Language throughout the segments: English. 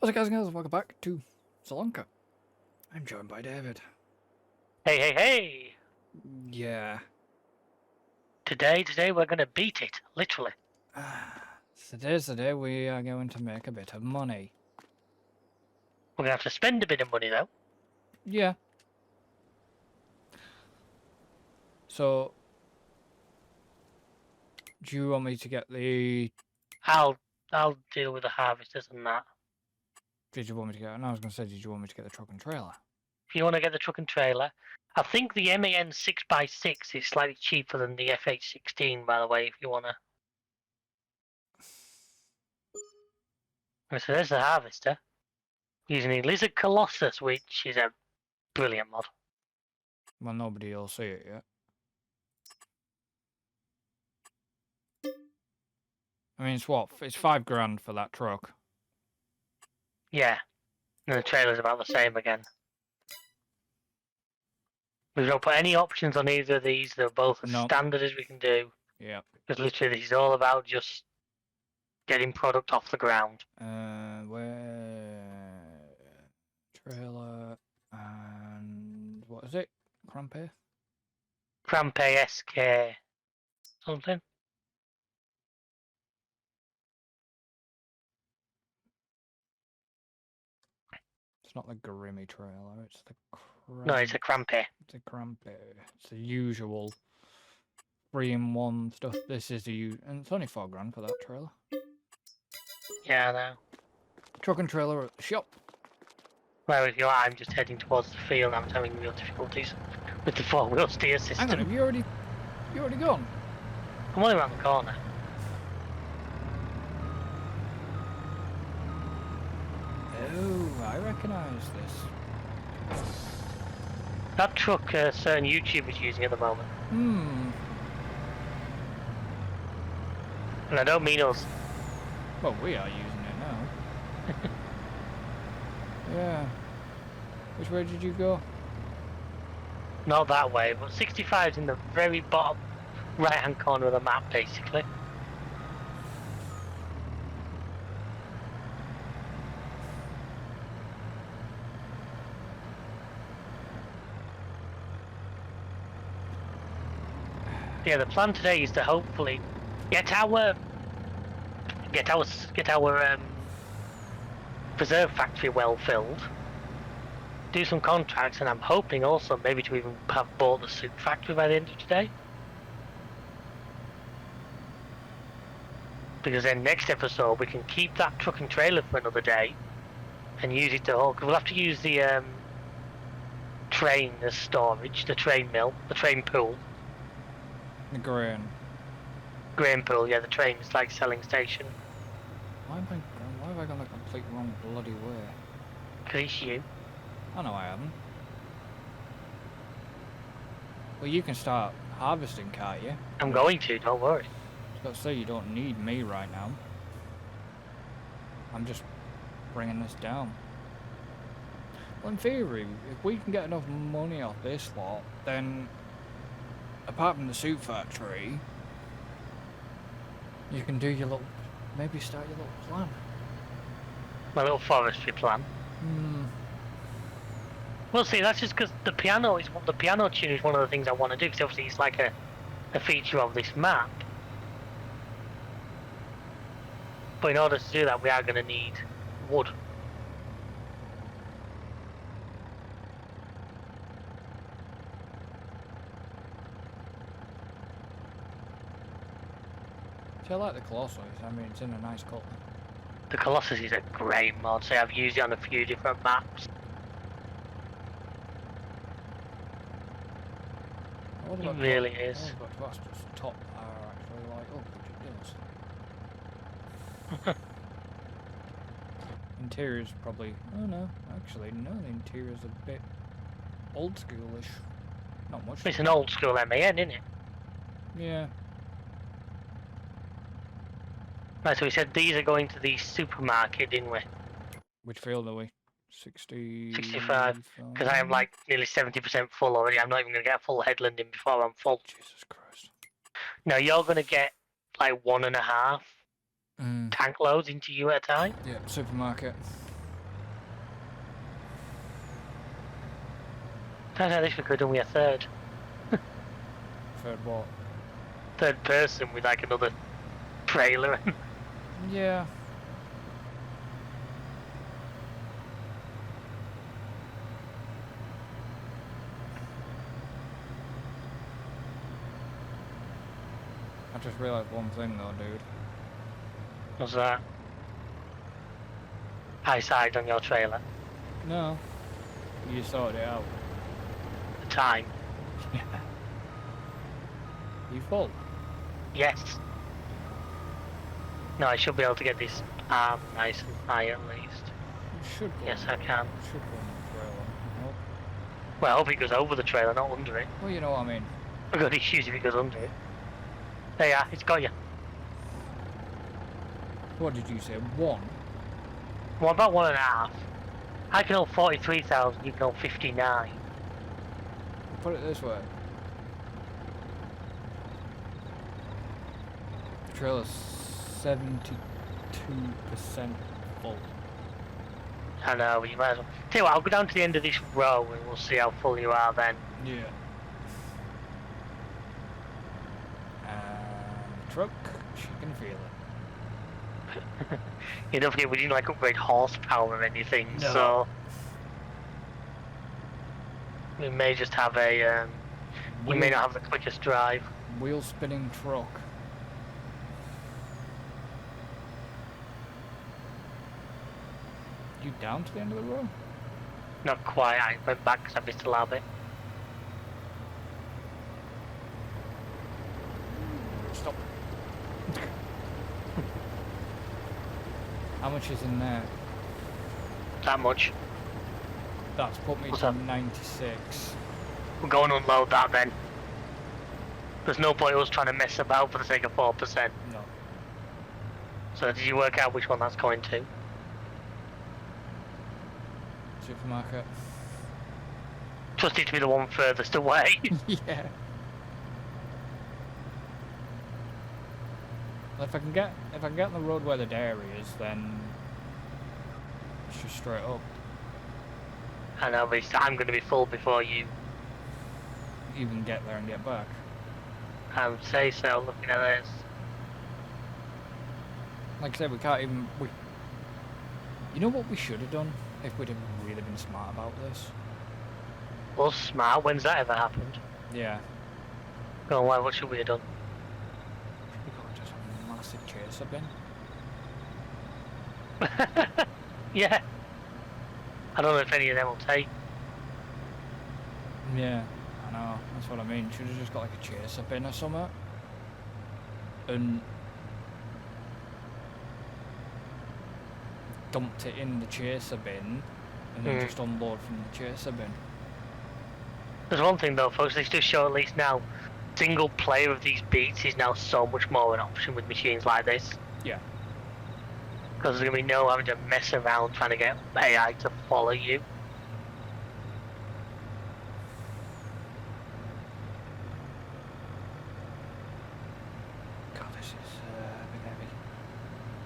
What's up, guys and girls? Welcome back to Sri Lanka. I'm joined by David. Hey, hey, hey! Yeah. Today we're gonna beat it, literally. Today's the day we are going to make a bit of money. We're gonna have to spend a bit of money though. Yeah. So, do you want me to get the... I'll deal with the harvesters and that. Did you want me to get... No, I was going to say, did you want me to get the truck and trailer? If you want to get the truck and trailer, I think the MAN 6x6 is slightly cheaper than the FH16, by the way, if you wanna. So there's the harvester. Using the Lizard Colossus, which is a brilliant mod. Well, nobody will see it yet. I mean, it's what? It's $5,000 for that truck. Yeah. And the trailer's about the same again. We've not put any options on either of these, they're both as standard as we can do. Yeah. Because literally this is all about just getting product off the ground. Where... Trailer... And... What is it? Crampe? Crampe SK something. It's not the Grimmy trailer, it's the No, it's a Crampe. It's a Crampe. It's the usual 3-in-1 stuff. This is the and it's only $4,000 for that trailer. Yeah, I know. Truck and trailer at the shop. Whereas you are, I'm just heading towards the field. I'm having real difficulties with the 4-wheel steer system. Hang on, have you already gone? I'm only around the corner. Oh, I recognise this. That truck, certain YouTubers using at the moment. And I don't mean us. Well, we are using it now. Yeah. Which way did you go? Not that way, but 65's in the very bottom right-hand corner of the map, basically. Yeah, the plan today is to hopefully get our preserve factory well filled, do some contracts, and I'm hoping also maybe to even have bought the soup factory by the end of today. Because then next episode we can keep that truck and trailer for another day and use it to haul. Because we'll have to use the train as storage, the train mill, the train pool. The grain. Grain pool, yeah, the train is like selling station. Why have I gone the complete wrong bloody way? Because it's you. I know I haven't. Well, you can start harvesting, can't you? I'm going to, don't worry. I was about to say, you don't need me right now. I'm just bringing this down. Well, in theory, if we can get enough money off this lot, then apart from the soup factory, you can do your little, maybe start your little plan. My little forestry plan. Well, see, that's just because the piano tune is one of the things I want to do, because obviously it's like a feature of this map. But in order to do that, we are going to need wood. See, I like the Colossus. I mean, it's in a nice colour. The Colossus is a great mod, so I've used it on a few different maps. It really is. I was about to ask, does the top are actually light up, which it does. Interior's probably... Oh no, actually no, the interior's a bit old schoolish. Not much. It's an old school MAN, isn't it? Yeah. Right, so we said these are going to the supermarket, didn't we? Which field are we? 65. Because I am like nearly 70% full already. I'm not even going to get a full headland in before I'm full. Jesus Christ. Now you're going to get like 1.5 tank loads into you at a time. Yeah, supermarket. Don't know if we could, and we a third Third what? person with like another trailer. Yeah. I just realised one thing though, dude. What's that? High side on your trailer. No. You sorted it out. The time. You full? Yes. No, I should be able to get this arm nice and high at least. You should go. Yes, I can. You should go on the trailer. Nope. Well, I hope it goes over the trailer, not under it. Well, you know what I mean. I've got issues if it goes under it. There you are, it's got you. What did you say? 1? Well, about 1.5. I can hold 43,000, you can hold 59. Put it this way. The trailer's 72% full. I know, but you might as well. Tell you what, I'll go down to the end of this row and we'll see how full you are then. Yeah. And the truck, she can feel it. You don't forget we didn't like upgrade horsepower or anything, No. so we may just have a we may not have the quickest drive. Wheel spinning truck. You down to the end of the row? Not quite, I went back because I missed a little bit. Stop. How much is in there? That much. That's put me What's to that? 96. We'll go and unload that then. There's no point us trying to mess about for the sake of 4%. No. So did you work out which one that's going to? Supermarket. Trust it to be the one furthest away. Yeah. Well, if I can get on the road where the dairy is, then it's just straight up. And obviously I'm going to be full before you Even get there and get back. say so, looking at this. Like I said, we can't even. You know what we should have done if we'd have really been smart about this? Well, smart, when's that ever happened? Yeah. Go on, why, what should we have done? We got just a massive chaser bin. Yeah. I don't know if any of them will take. Yeah, I know. That's what I mean. Should have just got like a chaser bin or something. And dumped it in the chaser bin and then just unload from the chaser bin. There's one thing though, folks, they do show at least now, single player of these beats is now so much more an option with machines like this. Yeah. Because there's going to be no having to mess around trying to get AI to follow you. God, this is a bit heavy.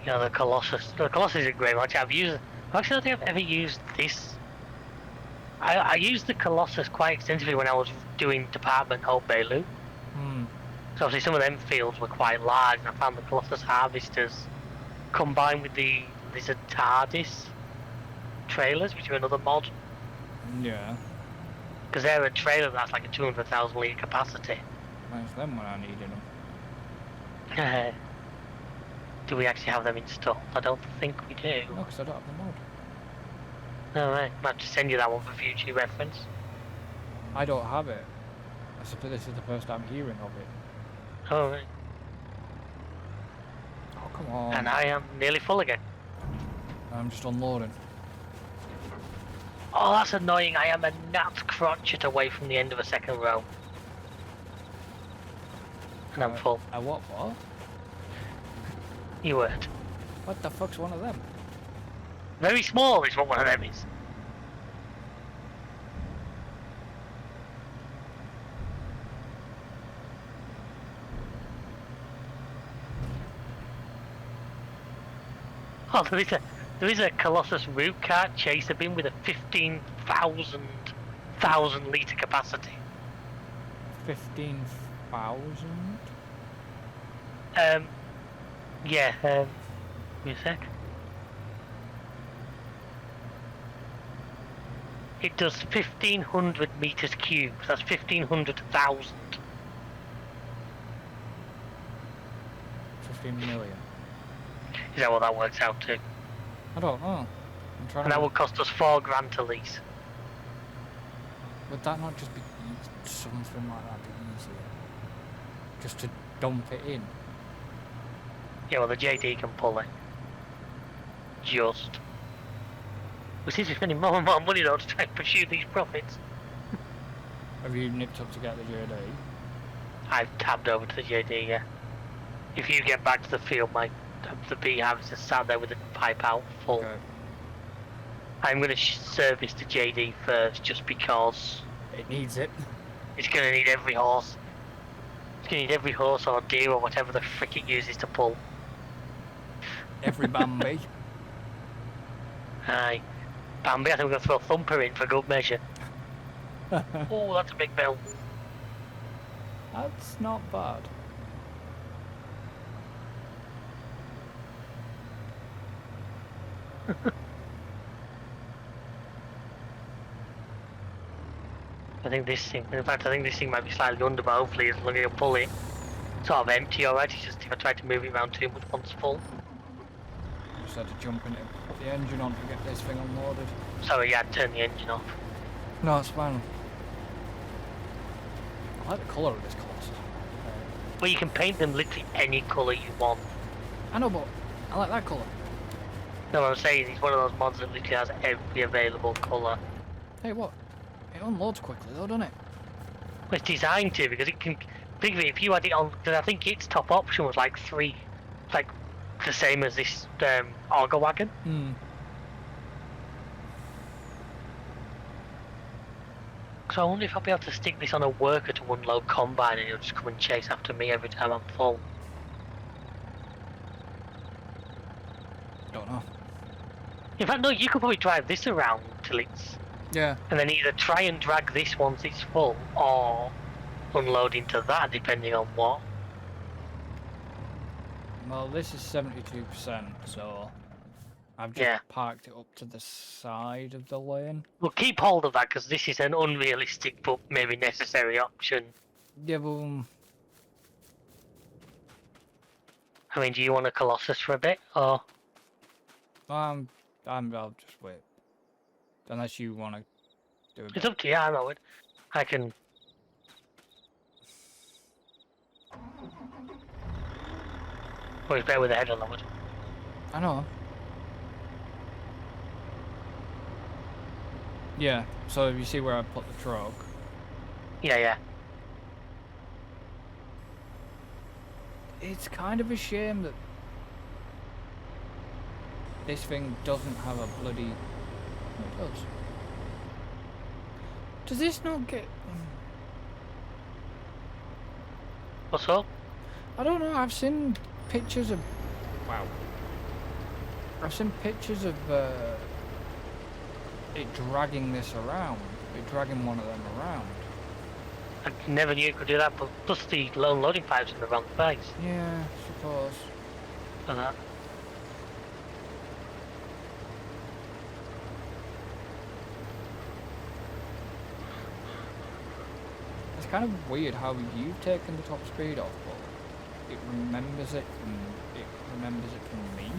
You know, the Colossus. The Colossus is a great watch. Actually, I don't think I've ever used this. I used the Colossus quite extensively when I was doing Department Hope Bailu. Hmm. So obviously some of them fields were quite large, and I found the Colossus harvesters combined with the Lizard TARDIS trailers, which are another mod. Yeah. Because they're a trailer that's like a 200,000 litre capacity. That's them when I needed them. Do we actually have them installed? I don't think we do. No, because I don't have the mod. Alright, might have to send you that one for future reference. I don't have it. I suppose this is the first I'm hearing of it. Alright. Oh, come on. And I am nearly full again. I'm just unloading. Oh, that's annoying. I am a gnat crotchet away from the end of a second row. And I'm full. What? You weren't. What the fuck's one of them? Very small is what one of them is. Oh, there is a Colossus root cart chaser bin with a 15,000 1,000 litre capacity. 15,000? Yeah, give me a sec. It does 1,500 metres cubed, that's 1,500,000. 15 million. Is that what that works out to? I don't know. I'm trying And that to... would cost us £4,000 to lease. Would that not just be something like that be easier? Just to dump it in? Yeah, well the JD can pull it. Just. We seem to be spending more and more money though to try and pursue these profits. Have you nipped up to get the JD? I've tabbed over to the JD, yeah. If you get back to the field, the beehive is just sat there with the pipe out full. Okay. I'm going to service the JD first, just because It needs it. it's going to need every horse. It's going to need every horse or deer or whatever the frick it uses to pull. Every Bambi. Aye. Bambi, I think we're going to throw a thumper in for good measure. Oh, that's a big bill. That's not bad. I think this thing, in fact I think this thing might be slightly under, but hopefully as long as you pull it sort of empty alright, it's just if I try to move it around too much once full. Just had to jump into the engine on to get this thing unloaded. Sorry, yeah, turn the engine off. No, it's fine. I like the colour of this cost. Well, you can paint them literally any colour you want. I know, but I like that colour. No, what I'm saying is one of those mods that literally has every available colour. Hey, what? It unloads quickly though, doesn't it? Well, it's designed to, because it can, think of it, if you had it on, because I think its top option was like 3, like the same as this auger wagon. Hmm. So I wonder if I'll be able to stick this on a worker to unload combine and he'll just come and chase after me every time I'm full. Don't know. In fact, no, you could probably drive this around till it's... Yeah. And then either try and drag this once it's full, or unload into that, depending on what. Well, this is 72%, so I've just parked it up to the side of the lane. We'll keep hold of that, because this is an unrealistic but maybe necessary option. Yeah, but... I mean, do you want a Colossus for a bit, or...? I'll just wait. Unless you want to do it. It's up to you, I know it. I can... Well, it's better with the head unloaded. I know. Yeah, so you see where I put the truck? Yeah. It's kind of a shame that this thing doesn't have a bloody... No, it does. Does this not get... What's up? I don't know, I've seen pictures of... Wow. I've seen pictures of it dragging this around. It dragging one of them around. I never knew it could do that, but plus the lone loading pipe's in the wrong place Yeah, I suppose. for that. It's kind of weird how you've taken the top speed off, but it remembers it from me.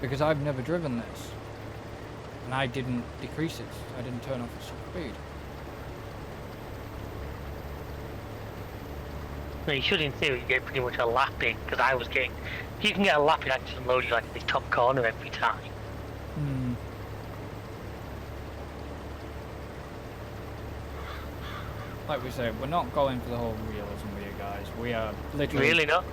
Because I've never driven this. And I didn't decrease it. I didn't turn off the top speed. No, you should in theory get pretty much a lap in, because I was getting... You can get a lap in actually unload you like at the top corner every time. Hmm. Like we said, we're not going for the whole realism with you guys. We are literally... Really not?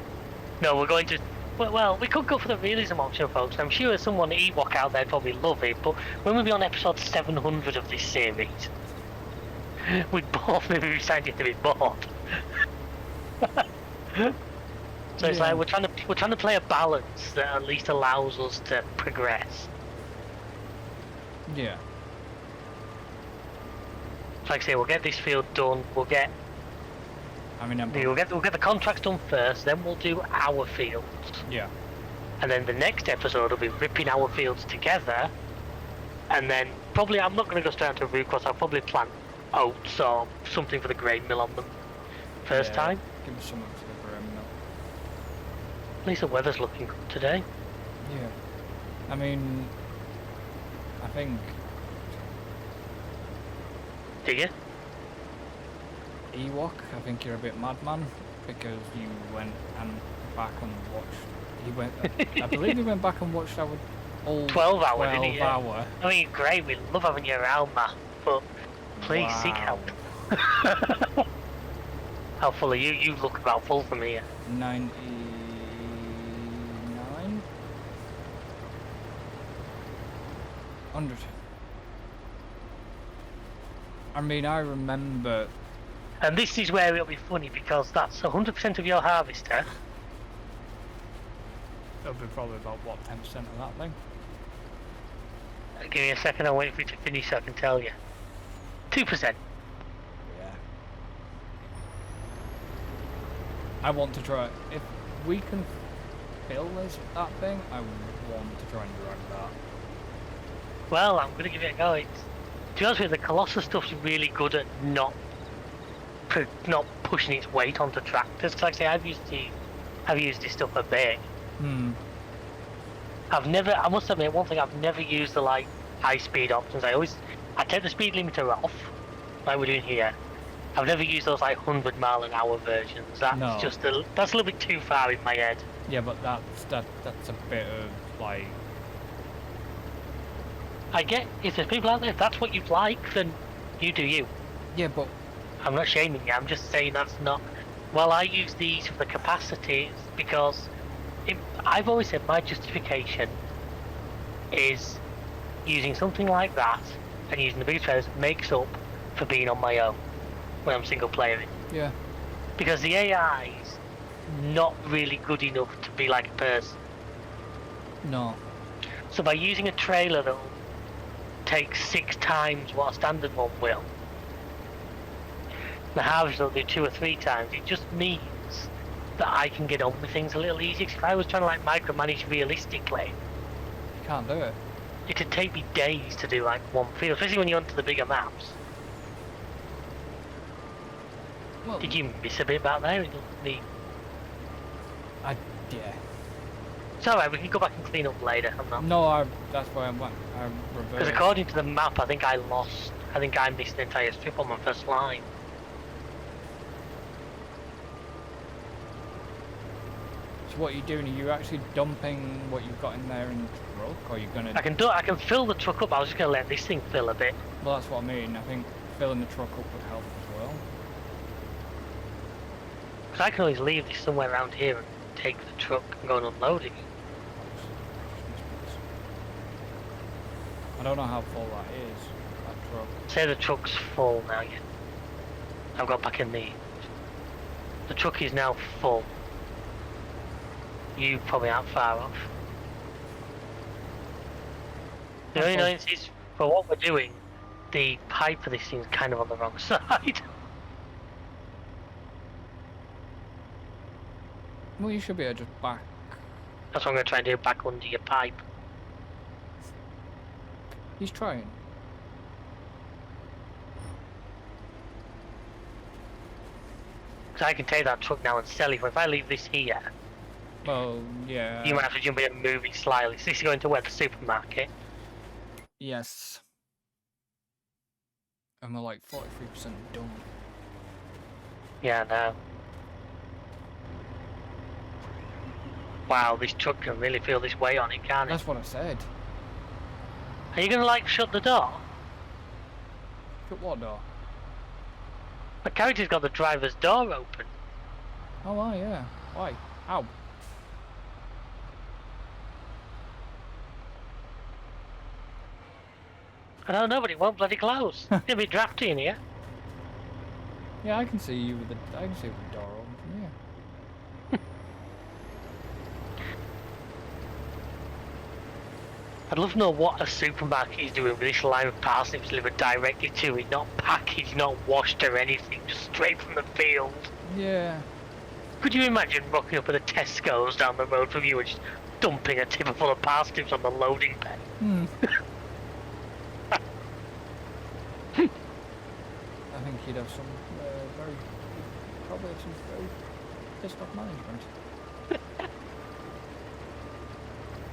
No, we're going to... Well, we could go for the realism option, folks. I'm sure someone at Ewok out there probably love it, but when we'll be on episode 700 of this series, we'd both maybe decided to be bored. So it's like we're trying to play a balance that at least allows us to progress. Yeah. Like I say, we'll get this field done. We'll get we'll get the contracts done first. Then we'll do our fields. Yeah. And then the next episode will be ripping our fields together. And then probably I'm not going to go straight onto root crops. I'll probably plant oats or something for the grain mill on them first time. Give us something for the grain mill. At least the weather's looking good today. Yeah. I mean, I think. Do you? Ewok, I think you're a bit madman because you went back and watched. I believe you went back and watched our old 12-hour, didn't you? 12-hour. I mean, great. We love having you around, Matt. But please seek help. How full are you? You look about full from here. 99. 100. I mean, I remember. And this is where it'll be funny because that's 100% of your harvester. It'll be probably about what 10% of that thing. Give me a second. I'll wait for you to finish so I can tell you. 2%. Yeah. I want to try. If we can fill that thing, I want to try and drag that. Well, I'm gonna give it a go. To be honest with you, the Colossus stuff's really good at not pushing its weight onto tractors. Cause like I say, I've used this stuff a bit. I must admit one thing, I've never used the like high speed options. I take the speed limiter off, like we're doing here. I've never used those like 100-mile-an-hour versions. That's that's a little bit too far in my head. Yeah, but that's a bit of like. I get if there's people out there, if that's what you'd like, then you do you. Yeah, but I'm not shaming you. I'm just saying that's not. Well, I use these for the capacities because I've always said my justification is using something like that and using the bigger trailers makes up for being on my own when I'm single playering. Yeah. Because the AI's not really good enough to be like a person. No. So by using a trailer that'll take 6 times what a standard one will, the harvester will do 2 or 3 times, it just means that I can get on with things a little easier. If I was trying to like micromanage realistically, You can't do it. it'd take me days to do like one field, especially when you're onto the bigger maps. Well, Did you miss a bit about there? yeah. It's alright, we can go back and clean up later. I'm not. No, that's why I reversed. Because according to the map, I think I missed the entire strip on my first line. So what are you doing? Are you actually dumping what you've got in there in the truck, or are you gonna? I can fill the truck up. I was just gonna let this thing fill a bit. Well, that's what I mean. I think filling the truck up would help as well. Because I can always leave this somewhere around here and take the truck and go and unload it. I don't know how full that is. That truck. Say the truck's full now. Yeah. I've got back in the truck is now full. You probably aren't far off. The only annoyance is, for what we're doing, the pipe for this thing's kind of on the wrong side. Well, you should be able to just back. That's what I'm going to try and do, back under your pipe. He's trying. Because I can take that truck now and sell it. If I leave this here, Well, yeah. you might have to jump in and move it slightly. So this is going to where the supermarket. Yes. And we're like 43% done. Yeah, I know. Wow, this truck can really feel this weight on it, can't it? That's what I said. Are you going to like shut the door? Shut what door? My character's got the driver's door open. Oh, yeah. Why? Ow. I don't know, but it won't bloody close. It's a bit drafty in here. Yeah, I can see you with the door open from here. I'd love to know what a supermarket is doing with this line of parsnips delivered directly to it, not packaged, not washed or anything, just straight from the field. Yeah. Could you imagine rocking up at the Tesco's down the road from you and just dumping a tipper full of parsnips on the loading bay? I think he'd have some probably have some very pissed off management.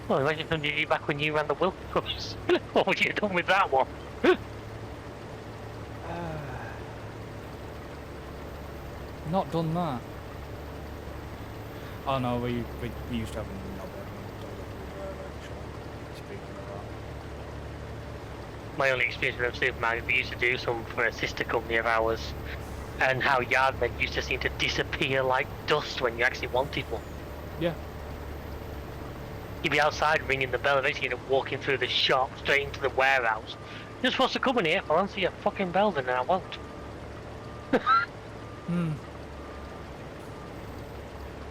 Well, imagine something you did back when you ran the Wilcox. What would you have done with that one? Not done that. Oh no, we used to have another delivery actually. Speaking of that. My only experience with them supermarkets, we used to do some for a sister company of ours, and how yardmen used to seem to disappear like dust when you actually wanted one. Yeah. You'd be outside ringing the bell, eventually you'd end up walking through the shop straight into the warehouse. You're supposed to come in here, I'll answer your fucking bell, then I won't.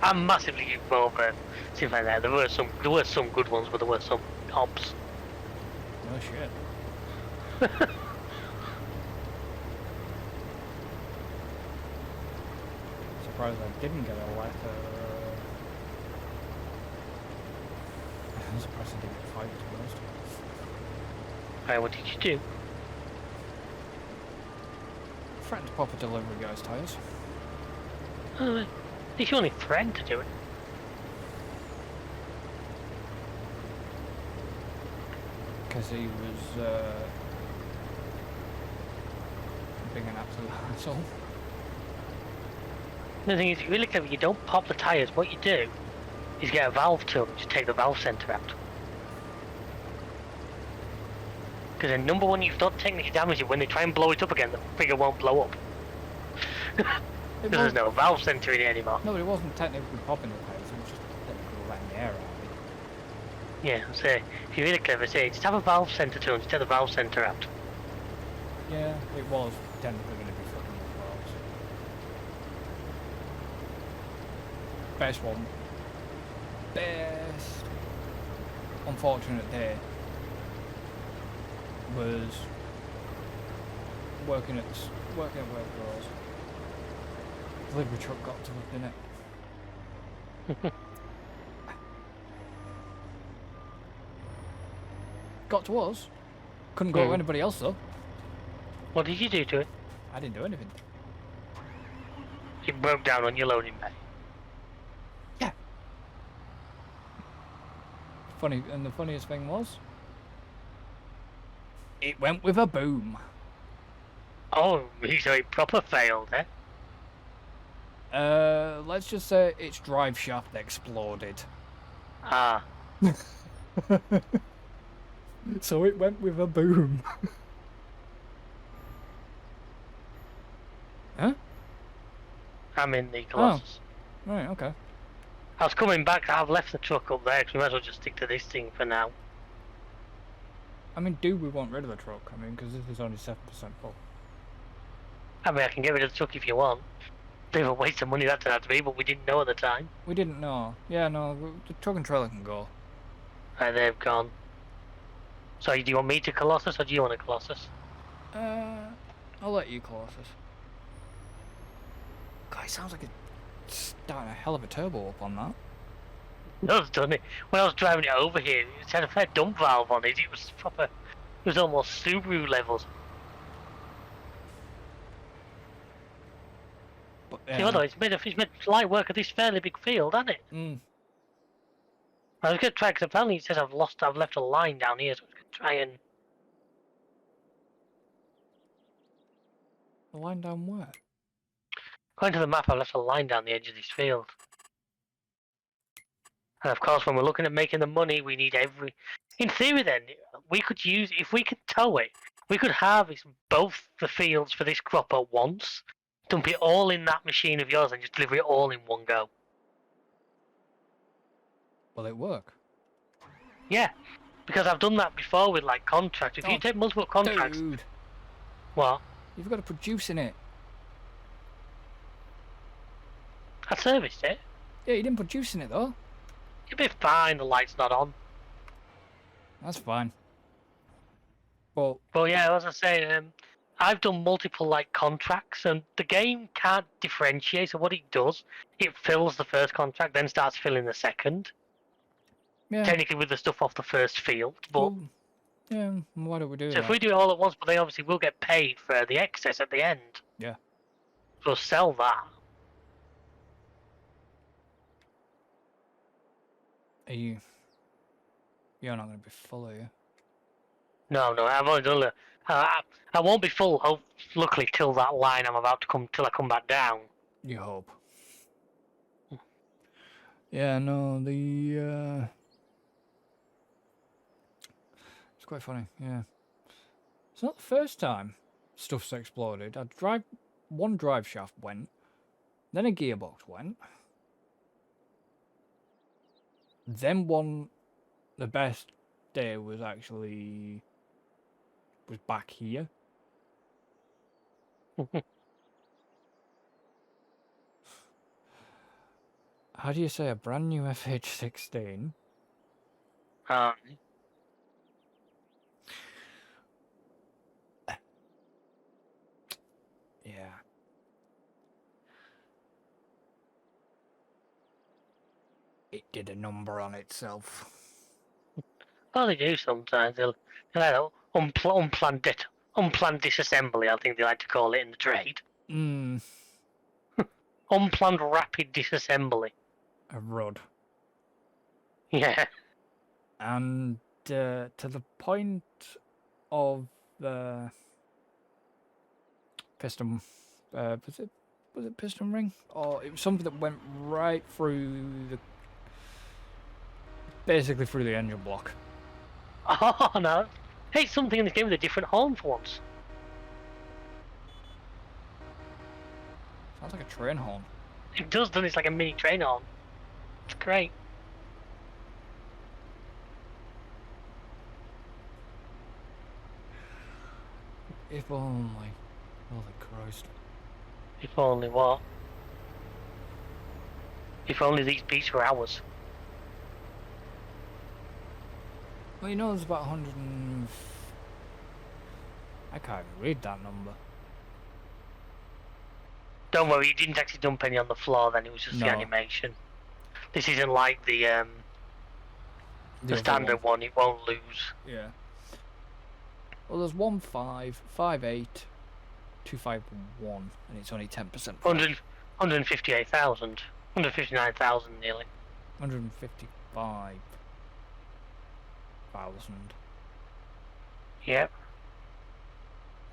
I'm massively over stuff like that. There were some good ones, but there were some hops. No shit. Surprised I didn't get a letter. I'm surprised I didn't get fired, to be honest. Alright, what did you do? Threatened to pop a delivery guy's tyres. At least you only threatened to do it. Because he was being an absolute asshole. The thing is, if you're really clever, you don't pop the tyres. What you do is get a valve tool and just take the valve centre out. Because then, number one, you've not technically damaged it. When they try and blow it up again, the figure won't blow up. Because there's no valve centre in it anymore. No, but it wasn't technically popping the tyres, it was just technically letting the air out. Yeah, so if you're really clever, say, just have a valve centre tool and just take the valve centre out. Yeah, it was technically going to be fucking with valves. Best one. Best unfortunate day was working at Webgirls. Delivery truck got to us, didn't it? Got to us. Couldn't go to anybody else though. What did you do to it? I didn't do anything. It broke down on your loading bay. Yeah. Funny, and the funniest thing was, it went with a boom. Oh, so it proper failed, eh? Let's just say its drive shaft exploded. Ah. So it went with a boom. Huh? I'm in the Colossus. Oh. Right, okay. I was coming back, I've left the truck up there, because we might as well just stick to this thing for now. I mean, do we want rid of the truck? I mean, because this is only 7% full. I mean, I can get rid of the truck if you want. Bit of a waste of money that turned out to be, but we didn't know at the time. We didn't know. Yeah, no, the truck and trailer can go. Right, they've gone. So, do you want me to Colossus, or do you want a Colossus? I'll let you Colossus. God, it sounds like it's starting a hell of a turbo up on that. No, it's done it. When I was driving it over here, it had a fair dump valve on it. It was proper. It was almost Subaru levels. But, See, although it's made light work of this fairly big field, hasn't it? Mm. I was going to try, because apparently it says I've left a line down here, so I was going to try and... The line down where? According to the map, I've left a line down the edge of this field. And of course, when we're looking at making the money, we need every... In theory then, we could use... If we could tow it, we could harvest both the fields for this crop at once, dump it all in that machine of yours, and just deliver it all in one go. Will it work? Yeah, because I've done that before with, like, contracts. If you take multiple contracts... Dude, What? you've got to produce in it. I serviced it. Yeah, you didn't produce in it though. You'll be fine, the light's not on. That's fine. But Well, yeah, as I say, I've done multiple like contracts, and the game can't differentiate. So what it does, it fills the first contract, then starts filling the second. yeah, Technically, with the stuff off the first field, but well, yeah. Why don't we do so if that? we do it all at once, but they obviously will get paid for the excess at the end. Yeah. So sell that. Are you? You're not going to be full, are you? No, I've only done it. I won't be full, luckily, till that line I'm about to come, till I come back down. You hope. Yeah, no, it's quite funny, yeah. It's not the first time stuff's exploded. One drive shaft went, then a gearbox went, then the best day was back here. How do you say a brand new FH16? Um, Yeah. It did a number on itself. well, they do sometimes. They'll have unplanned disassembly, I think they like to call it in the trade. Unplanned rapid disassembly. A rud. Yeah. And to the point of piston, was it piston ring? Or it was something that went right through basically through the engine block. Oh no. Hey, something in this game with a different horn for once. Sounds like a train horn. It does, doesn't it? It's like a mini train horn. It's great. If only. Holy Christ. If only what? If only these beats were ours. Well, you know there's about 100 and... I can't even read that number. Don't worry, you didn't actually dump any on the floor then, it was just the No. animation. This isn't like the other standard one, it won't lose. Yeah. Well, there's 1558 251, and it's only 10%. 158,000. 159,000 nearly. 155,000. Yep.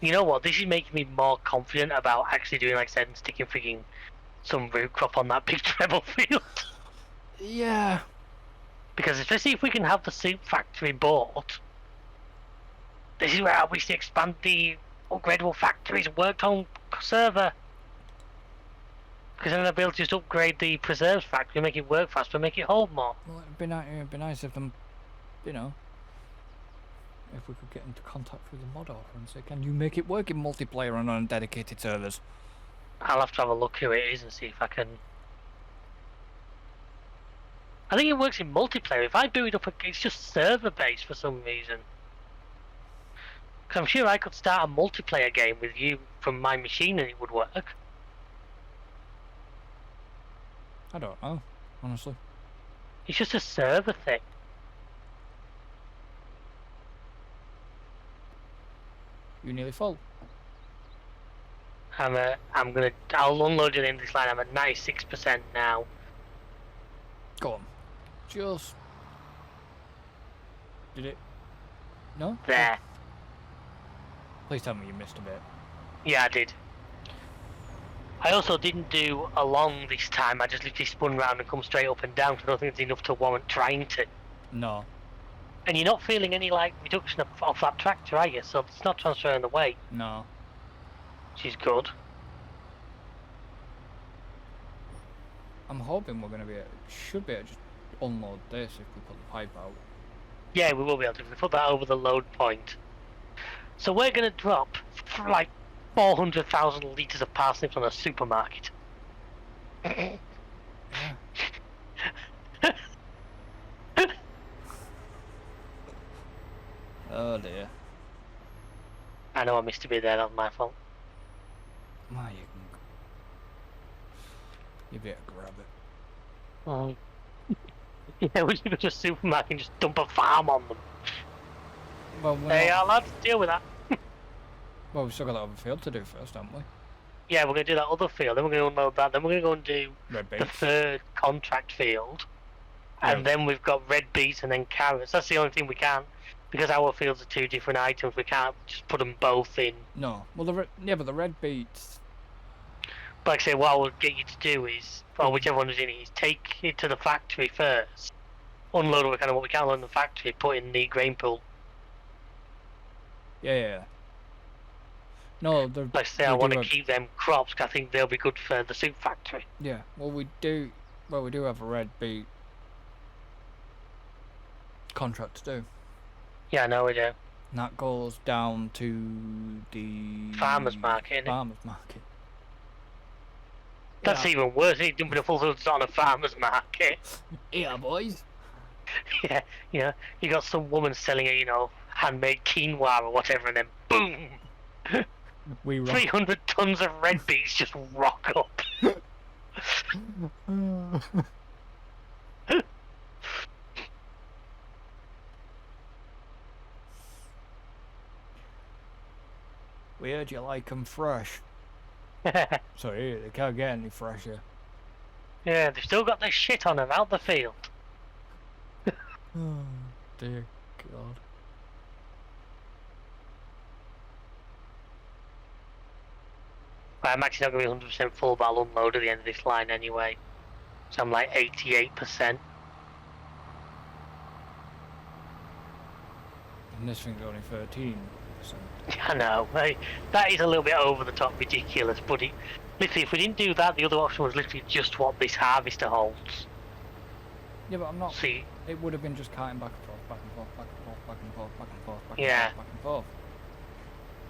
You know what? This is making me more confident about actually doing, like I said, and sticking freaking some root crop on that big treble field. Yeah. Because especially if we can have the soup factory bought, this is where I wish to expand the upgradable factories worked on server. Because then I'll be able to just upgrade the preserves factory, make it work faster, make it hold more. Well, it'd be nice if them, you know, if we could get into contact with the mod author and say, can you make it work in multiplayer and on dedicated servers? I'll have to have a look who it is and see if I can. I think it works in multiplayer. If I boot it up, it's just server based for some reason. Because I'm sure I could start a multiplayer game with you from my machine and it would work. I don't know, honestly. It's just a server thing. You nearly full. I'll unload it in this line. I'm at 96% now. Go on. Just... Did it? No? There. Please tell me you missed a bit. Yeah, I did. I also didn't do a long this time. I just literally spun round and come straight up and down because I don't think it's enough to warrant trying to. No. And you're not feeling any like reduction off that tractor, are you? So it's not transferring the weight. No. Which is good. I'm hoping we're going to should be able to just unload this if we put the pipe out. Yeah, we will be able to. If we put that over the load point. So we're going to drop like 400,000 litres of parsnips on a supermarket. Yeah. Oh dear. I know I missed a bit there, that was my fault. Well, you can. You better grab it. Oh. Yeah, we should go to a supermarket and just dump a farm on them. Well, we're They not. are allowed to deal with that. Well, we've still got that other field to do first, haven't we? Yeah, we're going to do that other field, then we're going to unload that, then we're going to go and do Red the beets. third contract field. Yeah. And then we've got red beets and then carrots. That's the only thing we can't, because our fields are two different items, we can't just put them both in. No. Well, yeah, but the red beets. But like I say, what I would get you to do is, or whichever one is in it, is take it to the factory first, unload kind of what we can unload in the factory, put in the grain pool. Yeah. No, the. Like I say, I want to keep them crops, because I think they'll be good for the soup factory. Yeah. Well, we do. Well, we do have a red beet contract to do. Yeah, I know we do. And that goes down to the Farmers market, innit? Farmers market. That's Yeah. even worse, isn't it? Dumping a full field on a farmer's market. Yeah, boys. Yeah, you got some woman selling a, handmade quinoa or whatever, and then boom! We rock. 300 tons of red beets just rock up. We heard you like 'em fresh. So here, they can't get any fresher. Yeah, they've still got their shit on them out the field. Oh, dear God. I'm actually not going to be 100% full, but I'll unload at the end of this line anyway. So I'm like 88%. And this thing's only 13%. I know, right? That is a little bit over the top ridiculous, but literally, if we didn't do that, the other option was literally just what this harvester holds. Yeah, but I'm not. See, It would have been just carting back and forth, back and forth, back and forth, back and forth, back and forth, back and Yeah. forth, back and forth.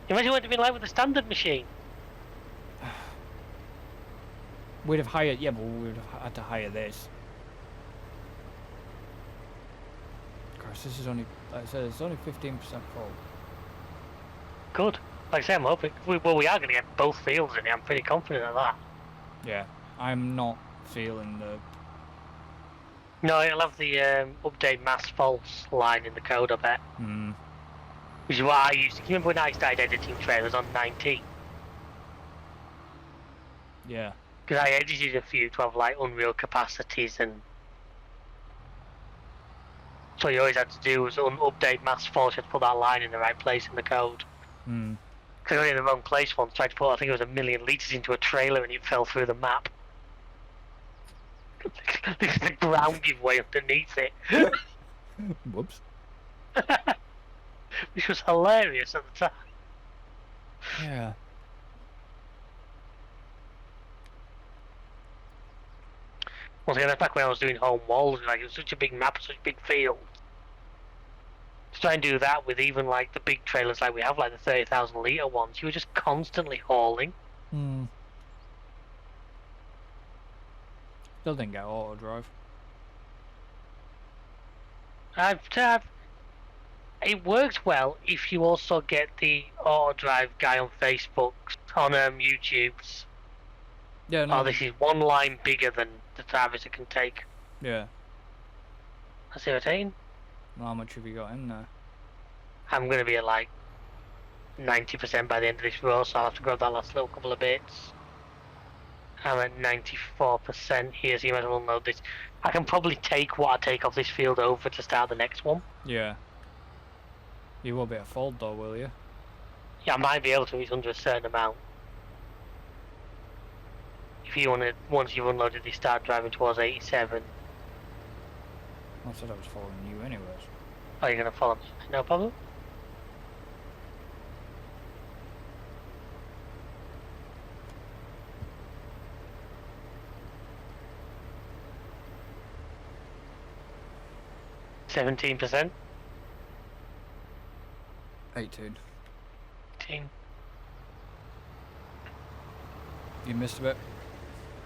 imagine what it'd been like with the standard machine. We'd have hired. Yeah, but we would have had to hire this. Of course, this is only. Like I said, it's only 15% full. Good. Like I say, I'm hoping. We are going to get both fields in it. I'm pretty confident of that. Yeah, I'm not feeling the. No, it'll have the update mass false line in the code, I bet. Hmm. Which is what I used to. Can you remember when I started editing trailers on 19? Yeah. Because I edited a few to have like unreal capacities, and so you always had to do was update mass false. You had to put that line in the right place in the code. Hmm. Because I got it in the wrong place once. Tried to put, I think it was 1,000,000 litres into a trailer, and it fell through the map. The ground gave way underneath it. Whoops. Which was hilarious at the time. Yeah. Once again, that's back when I was doing home walls. Like, it was such a big map, such a big field. To try and do that with even like the big trailers, like we have, like the 30,000 litre ones, you were just constantly hauling. Hmm. Still didn't get auto drive. It works well if you also get the auto drive guy on Facebook, on YouTube's. Yeah. No. Oh, this is one line bigger than the drivers it can take. Yeah. That's irritating. Well, how much have you got in there? I'm going to be at like 90% by the end of this row, so I'll have to grab that last little couple of bits. I'm at 94% here, so you might as well unload this. I can probably take what I take off this field over to start the next one. Yeah. You will be at fault though, will you? Yeah, I might be able to, it's under a certain amount. If you want to, once you've unloaded this, start driving towards 87. I said I was following you anyways. Oh, you're going to follow me? No problem. %. 18. 18. You missed a bit.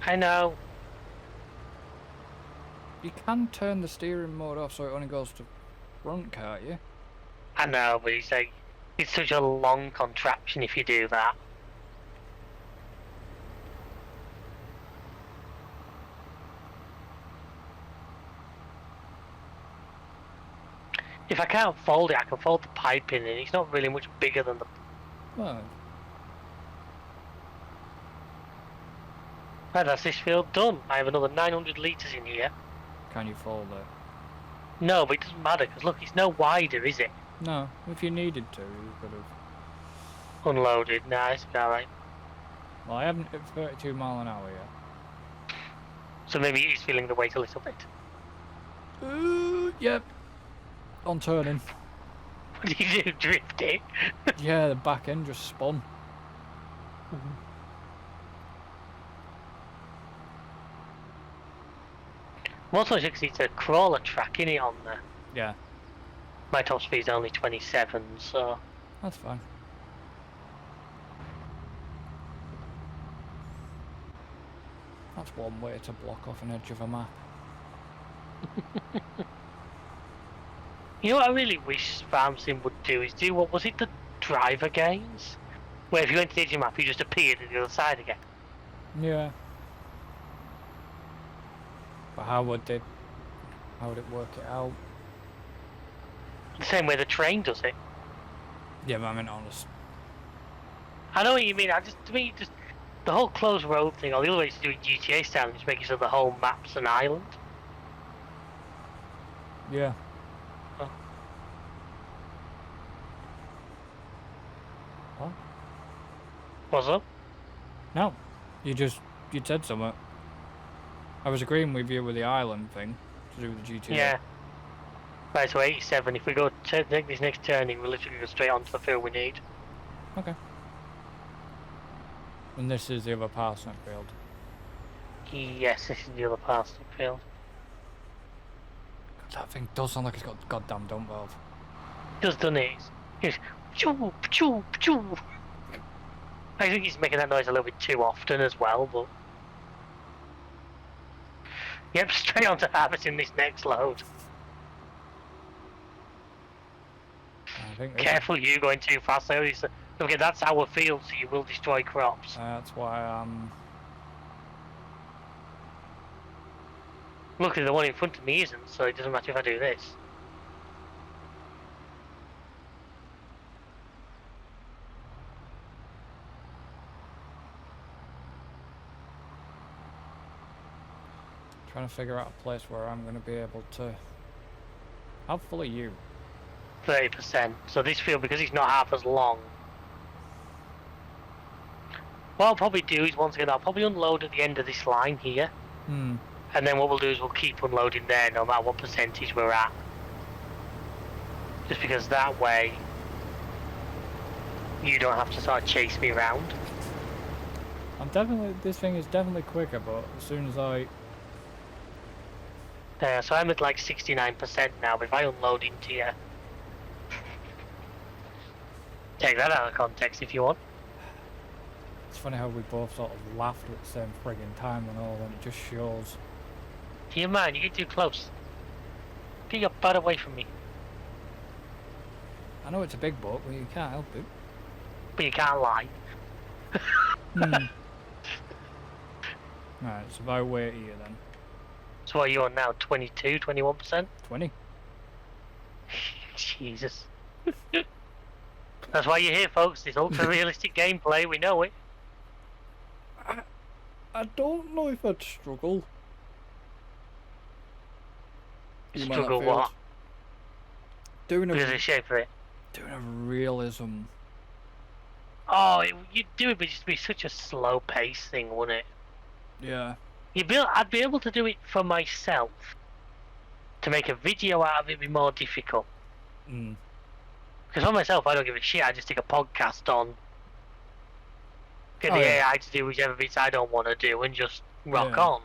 I know. You can turn the steering mode off so it only goes to front, can't you? I know, but it's like, it's such a long contraption if you do that. If I can't fold it, I can fold the pipe in, and it's not really much bigger than the. Well, Right, that's this field done. I have another 900 litres in here. can you fold it? No, but it doesn't matter, because look, it's no wider, is it? No, if you needed to, you could have. Unloaded, nice, alright. Well, I haven't hit 32 mile an hour yet. So maybe it is feeling the weight a little bit. Yep. On turning. What do you do, drifting? Yeah, the back end just spun. I'm also sure it's a crawler track, innit, on there. Yeah, My top speed is only 27, so. that's fine. That's one way to block off an edge of a map. You know what I really wish Farm Sim would do is do, what was it, the driver games? Where if you went to the edge of the map, you just appeared at the other side again. Yeah. But how would it work it out? The same way the train does it. Yeah, but I mean honest. I know what you mean, to me, just the whole closed road thing, or the other way to do it GTA style, is make it so the whole map's an island. Yeah. Oh. What? What's up? No. You said something. I was agreeing with you with the island thing to do with the GTA. Yeah. Right, so 87, if we go take this next turning, we'll literally go straight onto the field we need. Okay. And this is the other parsnip field. Yes, this is the other parsnip field. That thing does sound like it's got goddamn dump valve. It does, doesn't it? It's choo, choo, choo. I think he's making that noise a little bit too often as well, but. Yep, straight on to harvesting this next load. I think Careful, you going too fast there. Okay, that's our field, so you will destroy crops. that's why I'm. Luckily, the one in front of me isn't, so it doesn't matter if I do this. Trying to figure out a place where I'm going to be able to. How full are you? 30%. So this field, because it's not half as long. What I'll probably do is, once again, I'll probably unload at the end of this line here. Hmm. And then what we'll do is we'll keep unloading there no matter what percentage we're at. Just because that way you don't have to sort of chase me around. This thing is definitely quicker, but as soon as I. So I'm at like 69% now, but if I unload into here. Take that out of context if you want. It's funny how we both sort of laughed at the same friggin' time and all, and it just shows. Do you mind? You get too close. Get your butt away from me. I know it's a big boat, but you can't help it. But you can't lie. Right, so if I wait here then. So what are you on now? 22, 21%? 20. Jesus. That's why you're here, folks. This ultra-realistic gameplay, we know it. I don't know if I'd struggle. Struggle what? Doing Because of the a shape of it. doing a realism. Oh, you'd do it, but it'd just be such a slow pace thing, wouldn't it? Yeah. I'd be able to do it for myself. To make a video out of it be more difficult. Mm. Because for myself, I don't give a shit. I just take a podcast on. Get the yeah. AI to do whichever bits I don't want to do and just rock Yeah. on.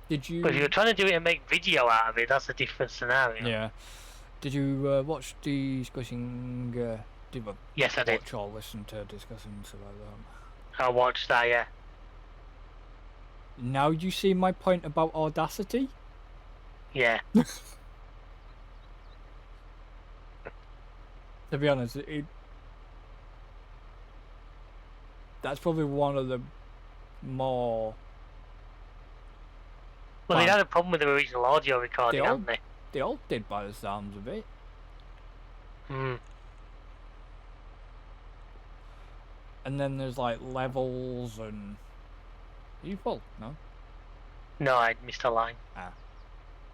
Did you? But if you're trying to do it and make video out of it, that's a different scenario. Yeah. Did you watch discussing? Did you Yes, I did. watch or listen to discussing about that? I watched that, yeah. Now you see my point about Audacity. Yeah. To be honest, that's probably one of the more. Well, they had a problem with the original audio recording, haven't they? They all did by the sounds of it. Hmm. And then there's like levels and. Are you full? No. No, I missed a line.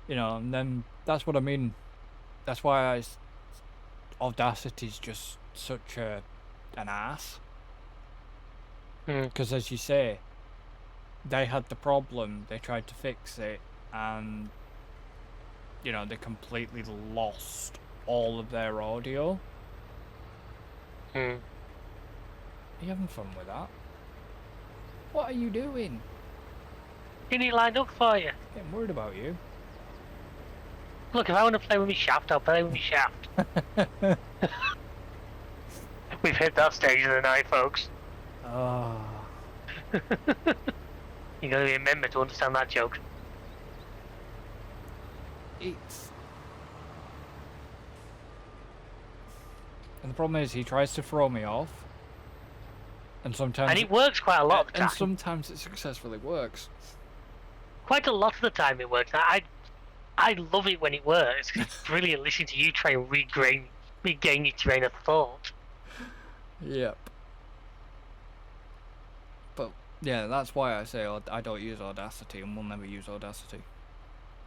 You know, and then that's what I mean. That's why Audacity's just such an ass. Because as you say, they had the problem, they tried to fix it, and you know, they completely lost all of their audio. Are you having fun with that? What are you doing? Didn't he line up for you? Getting worried about you. Look, if I want to play with my shaft, I'll play with my shaft. We've hit that stage of the night, folks. Oh. You gotta remember to understand that joke. And the problem is, he tries to throw me off. And sometimes. And it works quite a lot of the time. And sometimes it successfully works. Quite a lot of the time it works. I love it when it works. It's brilliant listening to you try and regain your train of thought. Yep. But yeah, that's why I say I don't use Audacity and will never use Audacity.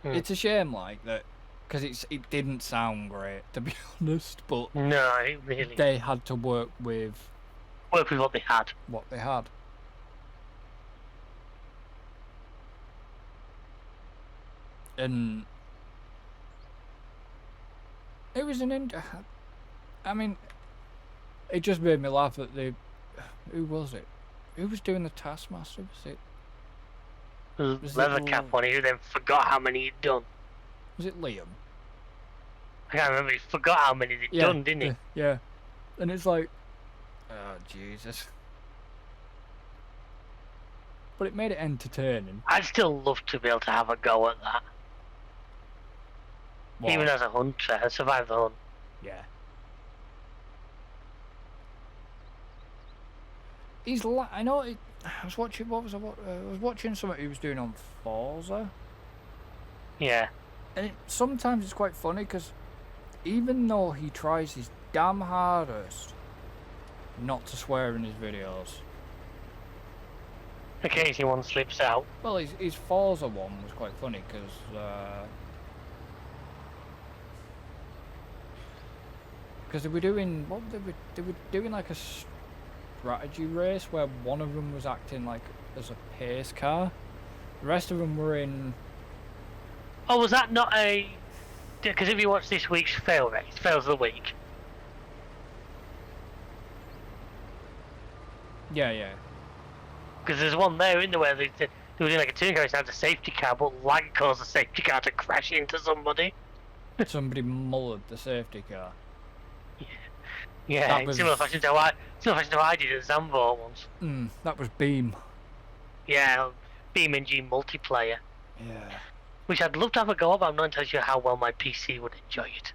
It's a shame, like that, because it didn't sound great, to be honest. But no, it really. They had to work with what they had. What they had. And it was I mean, it just made me laugh that who was it? Who was doing the Taskmaster? Was it Leathercap one who then forgot how many he'd done. Was it Liam? I can't remember. He forgot how many he'd done, didn't he? Yeah. And it's like, oh Jesus. But it made it entertaining. I'd still love to be able to have a go at that. What? Even as a hunter, I survived the hunt. Yeah. I know. I was watching. What was I? I was watching something he was doing on Forza. Yeah. And sometimes it's quite funny because even though he tries his damn hardest not to swear in his videos, occasionally one slips out. Well, his Forza one was quite funny because they were doing they were doing like a strategy race where one of them was acting like as a pace car. The rest of them were in. Oh, was that not a? Because if you watch this week's fails of the week. Yeah. Because there's one there, isn't there, where they were doing like a touring car, it's not a safety car, but lag caused the safety car to crash into somebody. Somebody mullered the safety car. Yeah, in similar fashion to how I did at Zambor once. That was Beam. Yeah, Beam NG multiplayer. Yeah. Which I'd love to have a go at, but I'm not entirely sure how well my PC would enjoy it.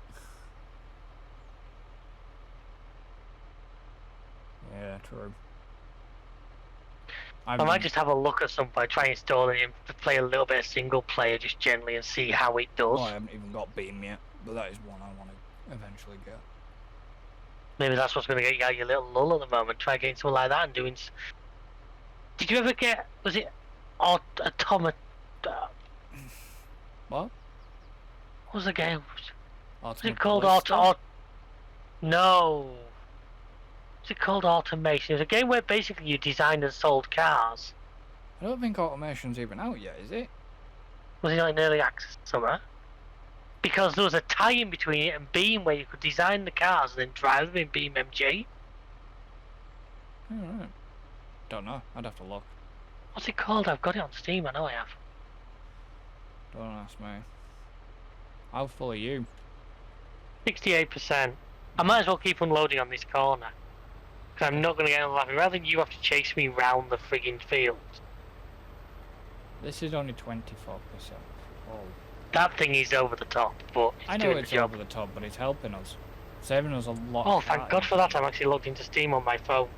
Yeah, true. I might just have a look at some point, try installing it and play a little bit of single player just generally and see how it does. Well, I haven't even got Beam yet, but that is one I want to eventually get. Maybe that's what's going to get you out of your little lull at the moment. Try getting something like that and doing. Did you ever get? Was it Automata? What? What was the game? Was it called No. Was it called Automation? It was a game where basically you designed and sold cars. I don't think Automation's even out yet, is it? Was it not in early access somewhere? Because there was a tie-in between it and Beam where you could design the cars and then drive them in Beam MG. Alright. Don't know. I'd have to look. What's it called? I've got it on Steam. I know I have. Don't ask me. How full are you? 68%. I might as well keep unloading on this corner. Because I'm not going to get another laughing. Rather than you have to chase me round the frigging fields. This is only 24%. Oh. That thing is over the top, but it's I know doing it's the job. over the top, but it's helping us. saving us a lot. Oh, of thank time. God for that! I'm actually logged into Steam on my phone.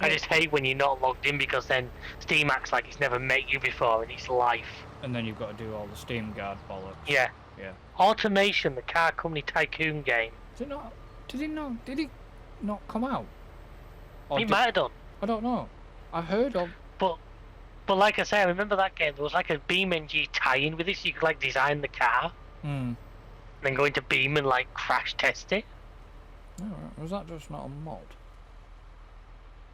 I just hate when you're not logged in because then Steam acts like it's never met you before and it's life. And then you've got to do all the Steam Guard bollocks. Yeah. Yeah. Automation, the car company tycoon game. Did it not? Did it not come out? Or It might have done. I don't know. I heard of. But like I say, I remember that game. There was like a BeamNG tie-in with it, so you could like design the car, and then go into Beam and like crash test it. Oh, was that just not a mod?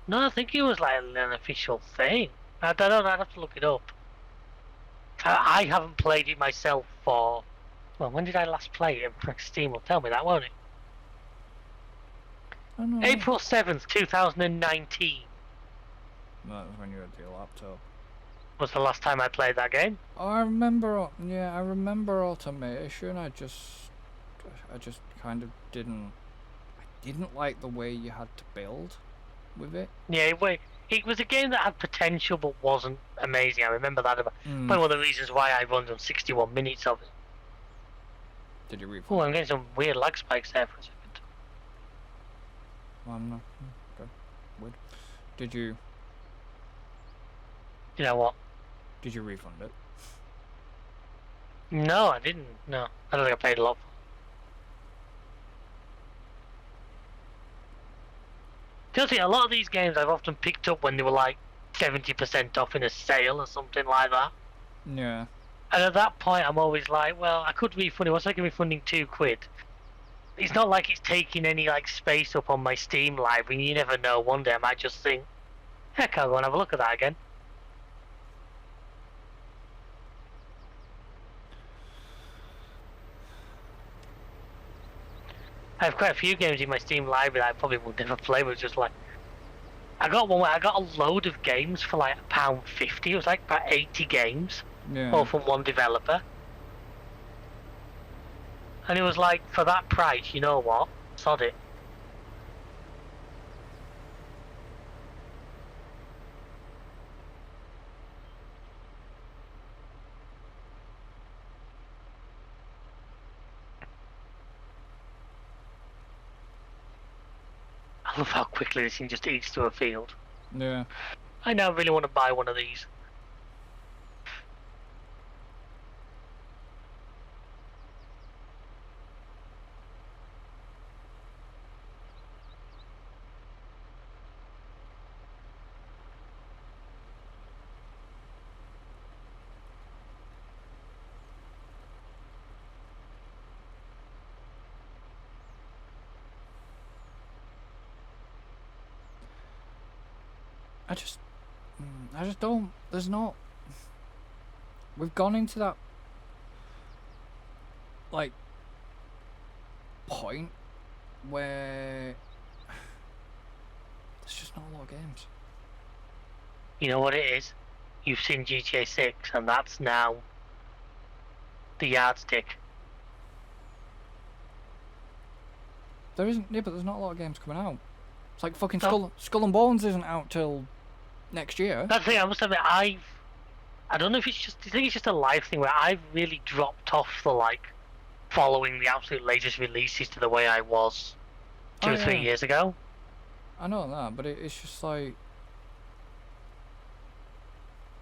No, I think it was like an official thing. I don't know. I'd have to look it up. I haven't played it myself for. Well, when did I last play it? Steam will tell me that, won't it? I don't know. April 7th, 2019 That was when you had your laptop. was the last time I played that game. I remember. Yeah, I remember automation. I just kind of didn't. I didn't like the way you had to build with it. Yeah, it was a game that had potential but wasn't amazing. I remember that. One of the reasons why I run on 61 minutes of it. Did you refund? Oh, I'm getting some weird lag spikes there for a second. Well, I'm not. Okay. Weird. Did you? You know what? Did you refund it? No, I didn't. No, I don't think I paid a lot. Seriously, a lot of these games I've often picked up when they were like 70% off in a sale or something like that. Yeah. And at that point, I'm always like, well, I could refund it. What's like refunding £2? It's not like it's taking any like space up on my Steam library. You never know. One day I might just think, heck, I'll go and have a look at that again. I have quite a few games in my Steam library that I probably would never play, but just like I got one where I got a load of games for like £1.50. It was like about 80 games, all from one developer. And it was like, for that price, you know what? Sod it. I love how quickly this thing just eats through a field. Yeah. I now really want to buy one of these. I just don't. There's not. We've gone into that like point where there's just not a lot of games. You know what it is? You've seen GTA 6, and that's now the yardstick. There isn't. Yeah, but there's not a lot of games coming out. It's like fucking Skull and Bones isn't out till next year. That's the thing. I must admit, I don't know if it's just. I think it's just a life thing where I've really dropped off the like following the absolute latest releases to the way I was 2 or 3 years ago. I know that, but it's just like.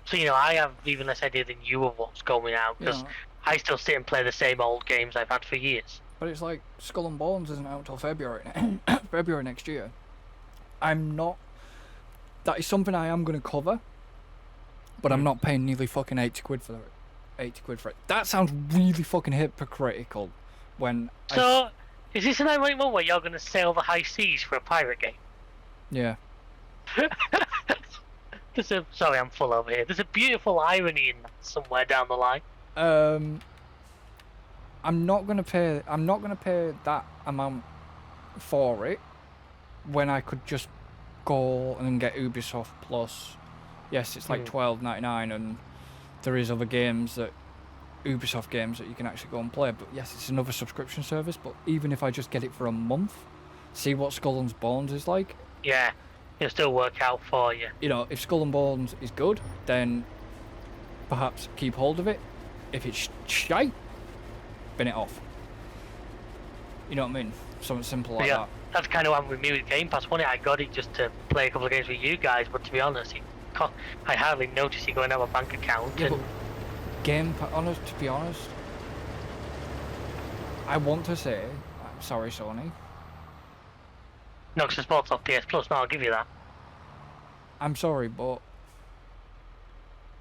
So you know, I have even less idea than you of what's going out because I still sit and play the same old games I've had for years. But it's like Skull and Bones isn't out till February, February next year. I'm not. That is something I am going to cover, but I'm not paying nearly fucking 80 quid for it. 80 quid for it. That sounds really fucking hypocritical. When so, is this an ironic one where you're going to sail the high seas for a pirate game? Yeah. Sorry, I'm full over here. There's a beautiful irony in that somewhere down the line. I'm not gonna pay that amount for it when I could just go and get Ubisoft Plus. Yes, it's like $12.99, and there is other games that Ubisoft games that you can actually go and play. But yes, it's another subscription service. But even if I just get it for a month, see what Skull and Bones is like. Yeah, it'll still work out for you. You know, if Skull and Bones is good, then perhaps keep hold of it. If it's shite, bin it off. You know what I mean? Something simple like that. That's kind of what happened with me with Game Pass. One day I got it just to play a couple of games with you guys, but to be honest, I hardly noticed it going out of my bank account. Yeah, but to be honest, I want to say, I'm sorry, Sony. No, because the sport's off PS Plus. No, I'll give you that. I'm sorry, but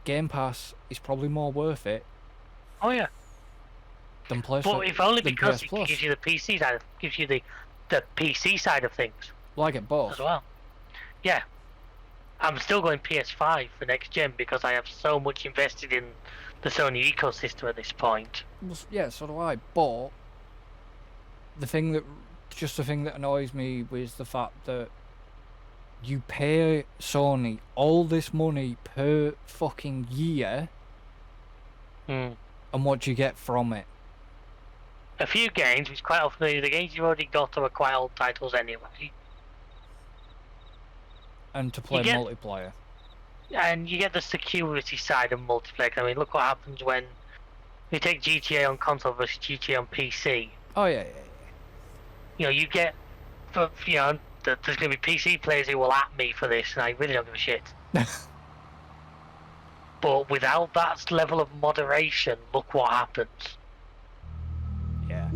Game Pass is probably more worth it. Oh yeah. Than PlayStation. But if only because PS it gives you the PC side, gives you the PC side of things. Well, I get both as well. Yeah. I'm still going PS5 for next gen because I have so much invested in the Sony ecosystem at this point. Well, yeah, so do I. But the thing that annoys me was the fact that you pay Sony all this money per fucking year, and what do you get from it? A few games, which quite often the games you've already got are quite old titles anyway. And to play multiplayer. And you get the security side of multiplayer. I mean, look what happens when you take GTA on console versus GTA on PC. Oh yeah. You know, you get, there's going to be PC players who will at me for this, and I really don't give a shit. But without that level of moderation, look what happens. Yeah.